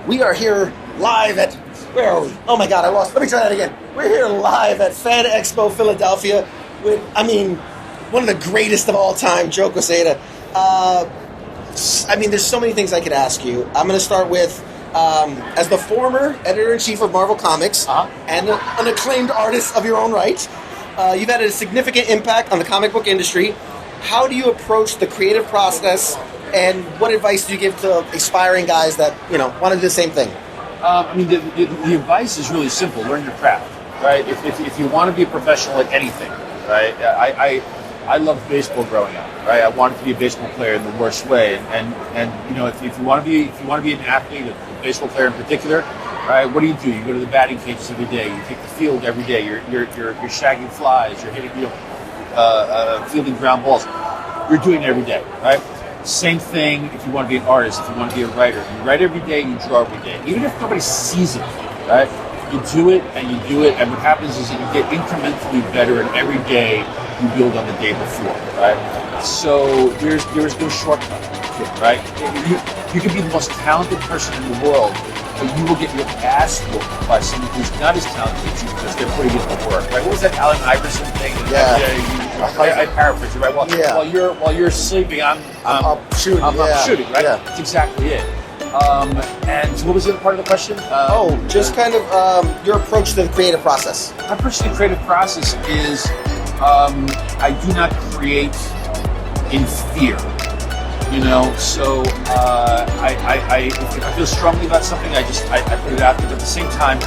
We are here live at, where are we? Oh my God, I lost. Let me try that again. We're here live at Fan Expo Philadelphia with, one of the greatest of all time, Joe Quesada. There's so many things I could ask you. I'm going to start with, as the former editor-in-chief of Marvel Comics and an acclaimed artist of your own right, you've had a significant impact on the comic book industry. How do you approach the creative process, and what advice do you give to aspiring guys that, want to do the same thing? The advice is really simple. Learn your craft, right? If you want to be a professional at anything, right? I loved baseball growing up, right? I wanted to be a baseball player in the worst way, and if you want to be an athlete, a baseball player in particular, right? What do? You go to the batting cages every day. You take the field every day. You're shagging flies. You're hitting fielding ground balls. You're doing it every day, right? Same thing if you want to be an artist, if you want to be a writer. You write every day, you draw every day. Even if nobody sees it, right? You do it, and what happens is that you get incrementally better, and every day you build on the day before, right? So there's no shortcut, right? You could be the most talented person in the world, but you will get your ass whooped by someone who's not as talented as you because they're putting in the work, right? What was that Allen Iverson thing? I paraphrase it, right? While you're sleeping, I'm shooting. I'm shooting, right? Yeah. That's exactly it. And what was the other part of the question? Just kind of your approach to the creative process. My approach to the creative process is I do not create in fear. So if I feel strongly about something, I put it out there. But at the same time,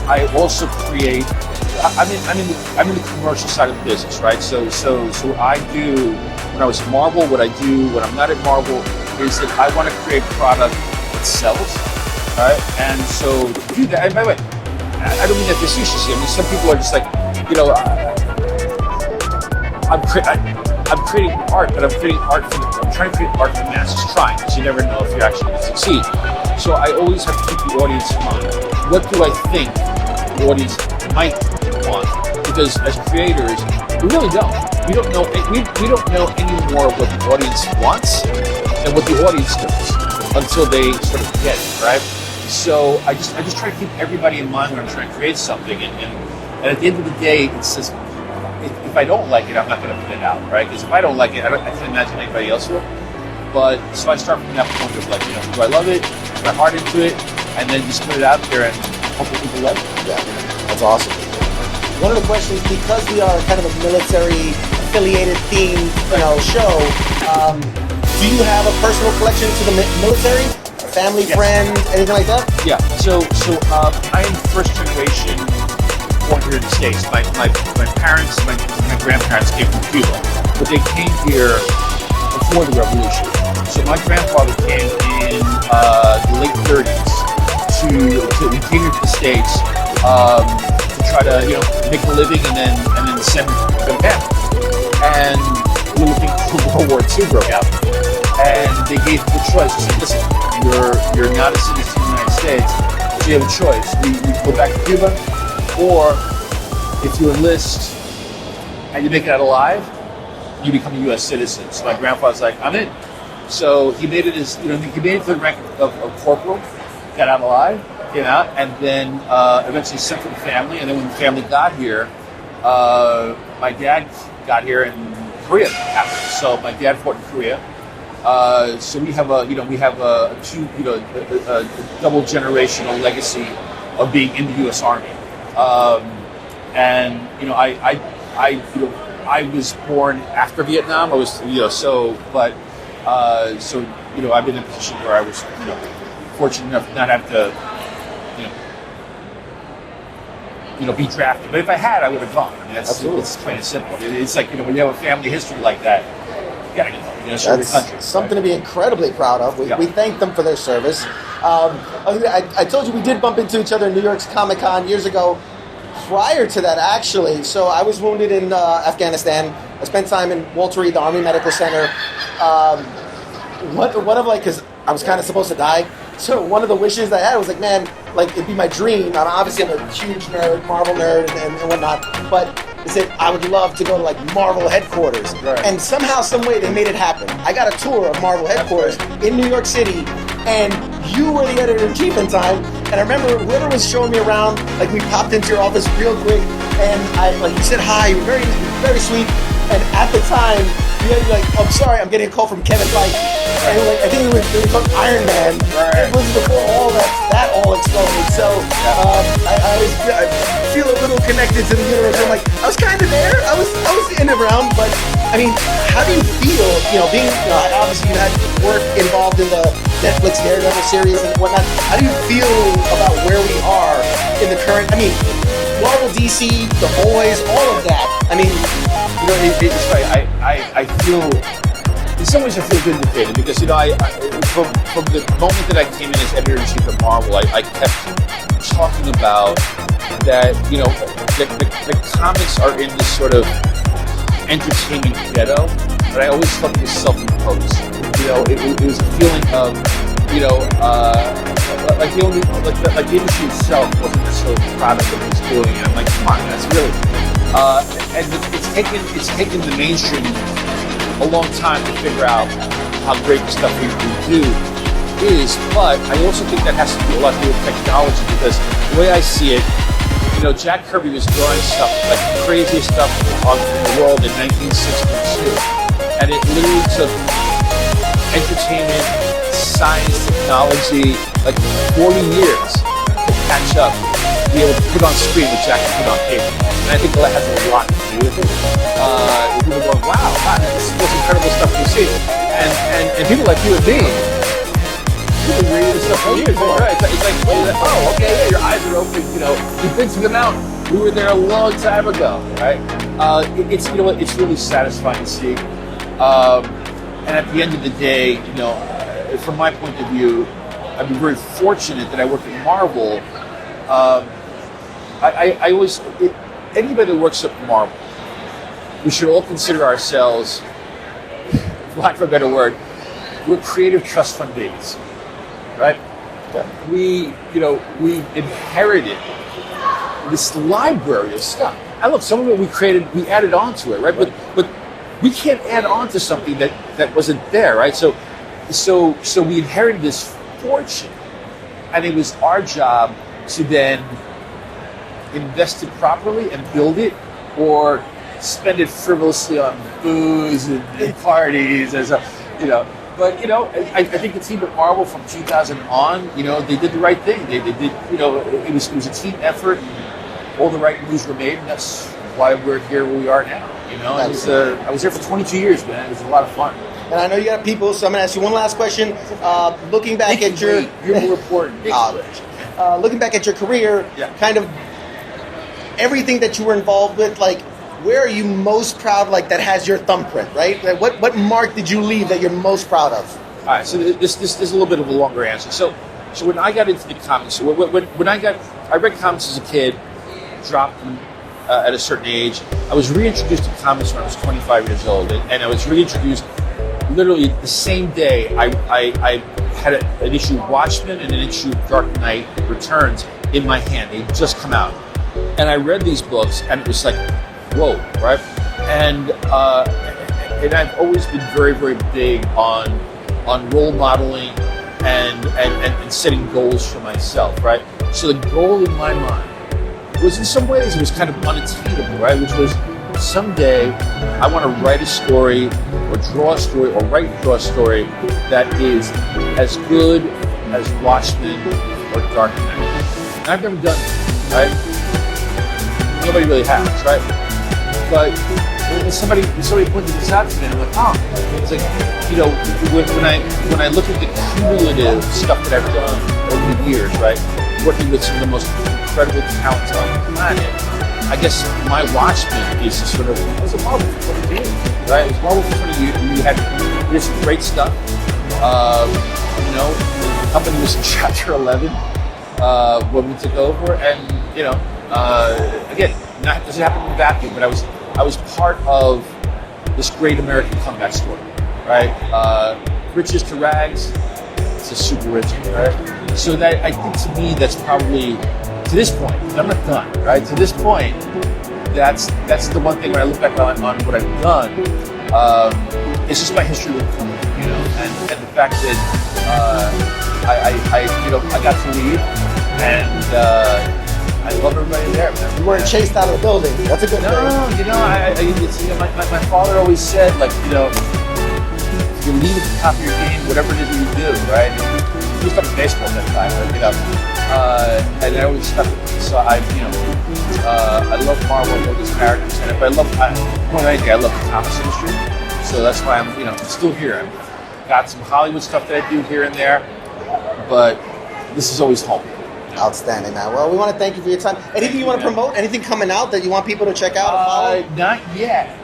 I also create. I'm in the commercial side of the business, right? So I do, when I was at Marvel, what I do when I'm not at Marvel is that I want to create product that sells, right? And so to do that, and by the way, I don't mean that facetiously. Some people are just like, I'm creating art, but I'm trying to create art for the masses, because you never know if you're actually going to succeed. So I always have to keep the audience in mind. What do I think the audience might want? Because as creators, we really don't. We don't know any more what the audience wants than what the audience does until they sort of get it, right? So I just try to keep everybody in mind when I'm trying to create something, and at the end of the day, it's just, if I don't like it, I'm not going to put it out, right? Because if I don't like it, I can't imagine anybody else will. But so I start from that point of do I love it? Put my heart into it, and then just put it out there and hopefully people love it. Yeah, that's awesome. One of the questions, because we are kind of a military affiliated themed, show, do you have a personal collection to the military? A family, friend, anything like that? Yeah. So I am first generation born here in the States. My parents, my grandparents came from Cuba, but they came here before the revolution. So my grandfather came in the late 30s he came here to the States to try to make a living and then send them back. And we were looking for World War II broke out, and they gave the choice. They said, listen, you're not a citizen of the United States, so you have a choice. You go back to Cuba, or if you enlist and you make it out alive, you become a U.S. citizen. So my grandfather's like, I'm in. So he made it he made it to the rank of corporal, got out alive, and then eventually sent for the family. And then when the family got here, my dad got here in Korea after. So my dad fought in Korea. So we have a double generational legacy of being in the U.S. Army. I was born after Vietnam. I was, I've been in a position where I was, fortunate enough to not have to, be drafted. But if I had, I would have gone. It's plain and simple. It's like, when you have a family history like that, you gotta go. Serve your country. Something to be incredibly proud of. We thank them for their service. I told you we did bump into each other in New York's Comic-Con years ago. Prior to that, actually, so I was wounded in Afghanistan. I spent time in Walter Reed, the Army Medical Center. Because I was kind of supposed to die. So one of the wishes I had was it'd be my dream. Obviously, I'm a huge nerd, Marvel nerd, and whatnot. But they said I would love to go to Marvel headquarters. Right. And somehow, some way, they made it happen. I got a tour of Marvel headquarters in New York City. and you were the editor-in-chief in time. And I remember whoever was showing me around, like we popped into your office real quick, and you said hi, you were very, very sweet. And at the time, you had like, I'm sorry, I'm getting a call from Kevin Feige. And like, I think it was called Iron Man. Right. It was before all that all exploded. So I feel a little connected to the universe. I'm like, I was kind of there. I was in and around, but I mean, how do you feel? Being obviously you had work involved in the Netflix Daredevil series and whatnot. How do you feel about where we are in the current? I mean, Marvel, DC, The Boys, all of that. I mean, it's funny. I feel. In some ways, I feel vindicated because from the moment that I came in as editor-in-chief of Marvel, I kept talking about that the comics are in this sort of entertainment ghetto, but I always felt it was self-imposed. It was a feeling of like the industry itself wasn't necessarily proud of what it was doing, and I'm like, come on, that's really and it's taken the mainstream a long time to figure out how great the stuff we do is, but I also think that has to do a lot to do with technology, because the way I see it, Jack Kirby was drawing stuff, like the craziest stuff in the world in 1962, and it literally took entertainment, science, technology, like 40 years to catch up, to be able to put on screen what Jack could put on paper, and I think that has a lot to do with it. People going, wow, this is the most incredible stuff we've seen. And people like you and me, you've been reading this stuff for years, right? It's like, oh, okay, yeah, your eyes are open, you figured them out. We were there a long time ago, right? It's really satisfying to see. And at the end of the day, from my point of view, I've been very fortunate that I work at Marvel. I always, anybody that works at Marvel, we should all consider ourselves, for lack of a better word, we're creative trust fund babies, right? Yeah. We inherited this library of stuff. And look, some of it we added on to it, right? But we can't add on to something that wasn't there, right? So we inherited this fortune, and it was our job to then invest it properly and build it, or spend it frivolously on booze and parties, and But I think the team at Marvel from 2000 on, they did the right thing. They did, it was a team effort. All the right moves were made, and that's why we're here where we are now. I was there for 22 years, man. It was a lot of fun. And I know you got people, so I'm gonna ask you one last question. Looking back at your looking back at your career, kind of everything that you were involved with, like, where are you most proud, like, that has your thumbprint, right? Like, what mark did you leave that you're most proud of? All right, so this is a little bit of a longer answer. So when I got into the comics, when I read comics as a kid, dropped them at a certain age. I was reintroduced to comics when I was 25 years old, and I was reintroduced literally the same day. I had an issue of Watchmen and an issue of Dark Knight Returns in my hand. They'd just come out, and I read these books, and it was like, whoa, right? And I've always been very, very big on role modeling and setting goals for myself, right? So the goal in my mind was, in some ways, it was kind of unattainable, right? Which was, someday I want to write a story or draw a story or draw a story that is as good as Watchmen or Dark Knight. And I've never done it, right? Nobody really has, right? But when somebody pointed this out to me, and I'm like, oh, it's like, when I look at the cumulative stuff that I've done over the years, right? Working with some of the most incredible talent on the planet, I guess my Watchmen is sort of, it was a Marvel for 20 years, right? It was Marvel for 20 years. We had this great stuff. The company was in chapter 11 when we took over, and again, not doesn't happen in a vacuum, but I was part of this great American comeback story, right? Riches to rags to super riches, right? So that, I think, to me, that's probably, to this point, I'm not done, right? To this point, that's the one thing when I look back on what I've done. It's just my history with film, and the fact that I got to lead, and I love everybody there, man. You weren't chased out of the building. That's a good thing. No, my father always said, like, if you lead at the top of your game, whatever it is that you do, right? He was talking baseball at that time, and I always stuck with me. So I love Marvel, I love his characters, and I love the comics industry. So that's why I'm still here. I've got some Hollywood stuff that I do here and there, but this is always home. Outstanding, man. Well, we want to thank you for your time. Anything you want to promote? Anything coming out that you want people to check out or follow? Not yet.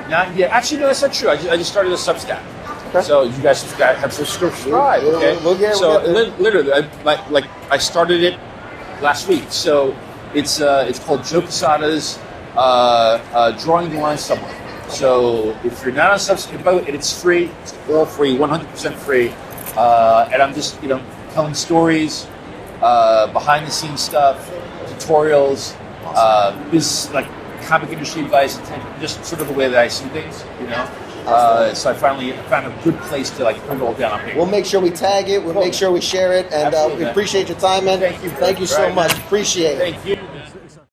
Not yet. Actually, no, that's not true. I just started a Substack. Okay. So you guys have subscribed. Okay. We'll get literally, I started it last week. So it's called Joe Quesada's Drawing the Line Somewhere. So if you're not on Substack, it's free. It's all free, 100% free. And I'm just telling stories. Behind the scenes stuff, tutorials, business, like comic industry advice, and just sort of the way that I see things, So I finally found a good place to put it all down on paper. We'll make sure we tag it. We'll make sure we share it, and we appreciate your time, man. Thank you. Thank you so much. Appreciate it. Thank you.